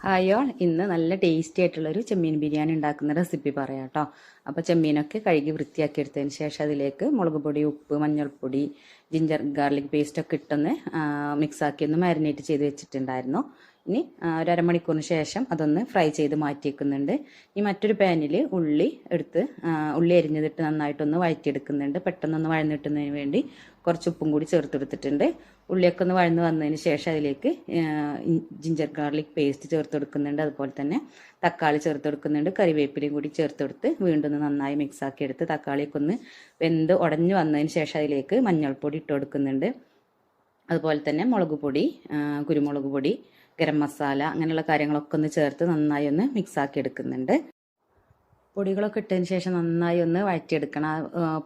Hi all, ഇന്ന് നല്ല tasty ആയിട്ടുള്ളൊരു ചെമ്മീൻ ബിരിയാണി ഉണ്ടാക്കുന്ന റെസിപ്പി പറയാം കേട്ടോ. അപ്പോൾ ചെമ്മീനൊക്കെ കഴുകി വൃത്തിയാക്കി എടുത്തതിന് ശേഷം അതിലേക്ക് മുളക് പൊടി, ഉപ്പ്, മഞ്ഞൾപ്പൊടി, ജിഞ്ചർ ഗാർലിക് പേസ്റ്റൊക്കെ ഇട്ടൊന്ന് മിക്സാക്കി ഒന്ന് മാരിനേറ്റ് ചെയ്ത് വെച്ചിട്ടുണ്ടായിരുന്നു. ഇനി ഒരു അരമണിക്കൂറിന് ശേഷം അതൊന്ന് ഫ്രൈ ചെയ്ത് മാറ്റി വെക്കുന്നുണ്ട്. ഈ മറ്റൊരു പാനിൽ ഉള്ളി അരിഞ്ഞതിട്ട് നന്നായിട്ടൊന്ന് വഴറ്റിയെടുക്കുന്നുണ്ട്. പെട്ടെന്നൊന്ന് വഴന്നിട്ടുന്നതിന് വേണ്ടി കുറച്ച് ഉപ്പും കൂടി ചേർത്തെടുത്തിട്ടുണ്ട്. ഉള്ളിയൊക്കെ ഒന്ന് വഴന്ന് വന്നതിന് ശേഷം അതിലേക്ക് ജിഞ്ചർ ഗാർലിക് പേസ്റ്റ് ചേർത്ത് കൊടുക്കുന്നുണ്ട്. അതുപോലെ തന്നെ തക്കാളി ചേർത്ത് കൊടുക്കുന്നുണ്ട്. കറിവേപ്പിലയും കൂടി ചേർത്തെടുത്ത് വീണ്ടും ഒന്ന് നന്നായി മിക്സാക്കി എടുത്ത് തക്കാളിയൊക്കെ ഒന്ന് വെന്ത് ഉടഞ്ഞു വന്നതിന് ശേഷം അതിലേക്ക് മഞ്ഞൾപ്പൊടി ഇട്ട് കൊടുക്കുന്നുണ്ട്. അതുപോലെ തന്നെ മുളക് പൊടി, കുരുമുളക് പൊടി, ഗരം മസാല അങ്ങനെയുള്ള കാര്യങ്ങളൊക്കെ ഒന്ന് ചേർത്ത് നന്നായി ഒന്ന് മിക്സാക്കി എടുക്കുന്നുണ്ട്. പൊടികളൊക്കെ ഇട്ടതിന് ശേഷം നന്നായി ഒന്ന് വഴറ്റിയെടുക്കണം.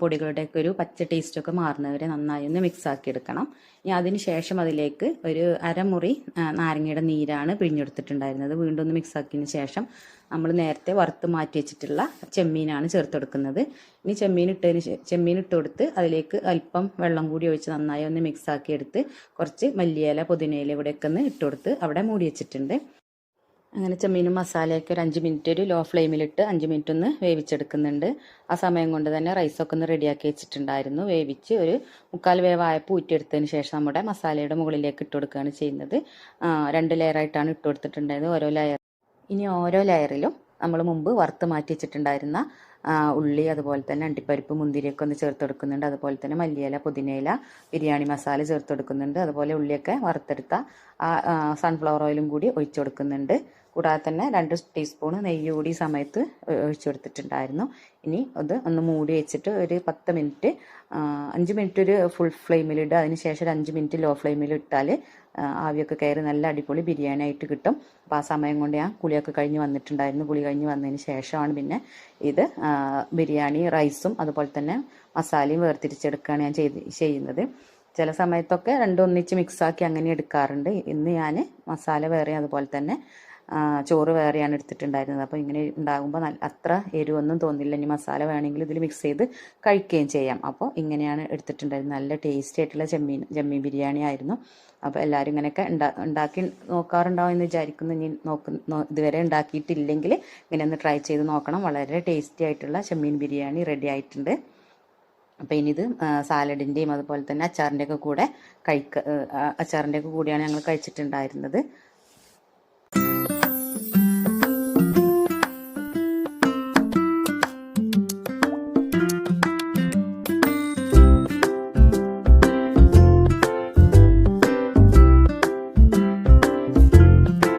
പൊടികളുടെയൊക്കെ ഒരു പച്ച ടേസ്റ്റൊക്കെ മാറുന്നവരെ നന്നായി ഒന്ന് മിക്സാക്കി എടുക്കണം. ഇനി അതിന് ശേഷം അതിലേക്ക് ഒരു അരമുറി നാരങ്ങയുടെ നീരാണ് പിഴിഞ്ഞെടുത്തിട്ടുണ്ടായിരുന്നത്. വീണ്ടും ഒന്ന് മിക്സാക്കിയതിന് ശേഷം നമ്മൾ നേരത്തെ വറുത്ത് മാറ്റി വെച്ചിട്ടുള്ള ചെമ്മീനാണ് ചേർത്ത് കൊടുക്കുന്നത്. ഇനി ചെമ്മീൻ ഇട്ട് കൊടുത്ത് അതിലേക്ക് അല്പം വെള്ളം കൂടി ഒഴിച്ച് നന്നായി ഒന്ന് മിക്സാക്കി എടുത്ത് കുറച്ച് മല്ലിയില, പുതിനയില ഇവിടെയൊക്കെ ഒന്ന് ഇട്ട് കൊടുത്ത് അവിടെ മൂടി വെച്ചിട്ടുണ്ട്. അങ്ങനെ ചെമ്മീനും മസാലയൊക്കെ ഒരു 5 മിനിറ്റ് ഒരു ലോ ഫ്ലെയിമിലിട്ട് 5 മിനിറ്റ് ഒന്ന് വേവിച്ചെടുക്കുന്നുണ്ട്. ആ സമയം കൊണ്ട് തന്നെ റൈസൊക്കെ ഒന്ന് റെഡിയാക്കി വെച്ചിട്ടുണ്ടായിരുന്നു. വേവിച്ച് ഒരു 3/4 വേവായപ്പോൾ ഊറ്റിയെടുത്തതിന് ശേഷം നമ്മുടെ മസാലയുടെ മുകളിലേക്ക് ഇട്ട് കൊടുക്കുകയാണ് ചെയ്യുന്നത്. 2 ലെയറായിട്ടാണ് ഇട്ട് കൊടുത്തിട്ടുണ്ടായത്. ഇനി ഓരോ ലെയറിലും നമ്മൾ മുമ്പ് വറുത്ത് മാറ്റി വെച്ചിട്ടുണ്ടായിരുന്ന ഉള്ളി, അതുപോലെ തന്നെ അണ്ടിപ്പരിപ്പ്, മുന്തിരിയൊക്കെ ഒന്ന് ചേർത്ത് കൊടുക്കുന്നുണ്ട്. അതുപോലെ തന്നെ മല്ലിയില, പുതിനയില, ബിരിയാണി മസാല ചേർത്ത് കൊടുക്കുന്നുണ്ട്. അതുപോലെ ഉള്ളിയൊക്കെ വറുത്തെടുത്ത സൺഫ്ലവർ ഓയിലും കൂടി ഒഴിച്ചു കൊടുക്കുന്നുണ്ട്. കൂടാതെ തന്നെ 2 ടീസ്പൂൺ നെയ്യ് കൂടി സമയത്ത് ഒഴിച്ചു കൊടുത്തിട്ടുണ്ടായിരുന്നു. ഇനി അത് ഒന്ന് മൂടി വെച്ചിട്ട് ഒരു 10 മിനിറ്റ് 5 മിനിറ്റ് ഒരു ഫുൾ ഫ്ലെയിമിലിടുക. അതിന് ശേഷം ഒരു 5 മിനിറ്റ് ലോ ഫ്ലെയിമിൽ ഇട്ടാൽ ആവിയൊക്കെ കയറി നല്ല അടിപൊളി ബിരിയാണി ആയിട്ട് കിട്ടും. അപ്പോൾ ആ സമയം കൊണ്ട് ഞാൻ കുളിയൊക്കെ കഴിഞ്ഞ് വന്നിട്ടുണ്ടായിരുന്നു. കുളി കഴിഞ്ഞ് വന്നതിന് ശേഷമാണ് പിന്നെ ഇത് ബിരിയാണി റൈസും അതുപോലെ തന്നെ മസാലയും വേർതിരിച്ചെടുക്കുകയാണ് ഞാൻ ചെയ്യുന്നത്. ചില സമയത്തൊക്കെ രണ്ടും ഒന്നിച്ച് മിക്സാക്കി അങ്ങനെ എടുക്കാറുണ്ട്. ഇന്ന് ഞാൻ മസാല വേറെ അതുപോലെ തന്നെ ചോറ് വേറെയാണ് എടുത്തിട്ടുണ്ടായിരുന്നത്. അപ്പോൾ ഇങ്ങനെ ഉണ്ടാകുമ്പോൾ അത്ര എരിവൊന്നും തോന്നില്ല. ഇനി മസാല വേണമെങ്കിൽ ഇതിൽ മിക്സ് ചെയ്ത് കഴിക്കുകയും ചെയ്യാം. അപ്പോൾ ഇങ്ങനെയാണ് എടുത്തിട്ടുണ്ടായിരുന്നത്. നല്ല ടേസ്റ്റി ആയിട്ടുള്ള ചെമ്മീൻ ബിരിയാണി ആയിരുന്നു. അപ്പോൾ എല്ലാവരും ഇങ്ങനെയൊക്കെ ഉണ്ടാക്കി നോക്കാറുണ്ടാവും എന്ന് വിചാരിക്കുന്നു. ഇനി ഇതുവരെ ഉണ്ടാക്കിയിട്ടില്ലെങ്കിൽ ഇങ്ങനെ ഒന്ന് ട്രൈ ചെയ്ത് നോക്കണം. വളരെ ടേസ്റ്റി ആയിട്ടുള്ള ചെമ്മീൻ ബിരിയാണി റെഡി ആയിട്ടുണ്ട്. അപ്പോൾ ഇനിയിത് സാലഡിൻ്റെയും അതുപോലെ തന്നെ അച്ചാറിൻ്റെയൊക്കെ കൂടെയാണ് ഞങ്ങൾ കഴിച്ചിട്ടുണ്ടായിരുന്നത്.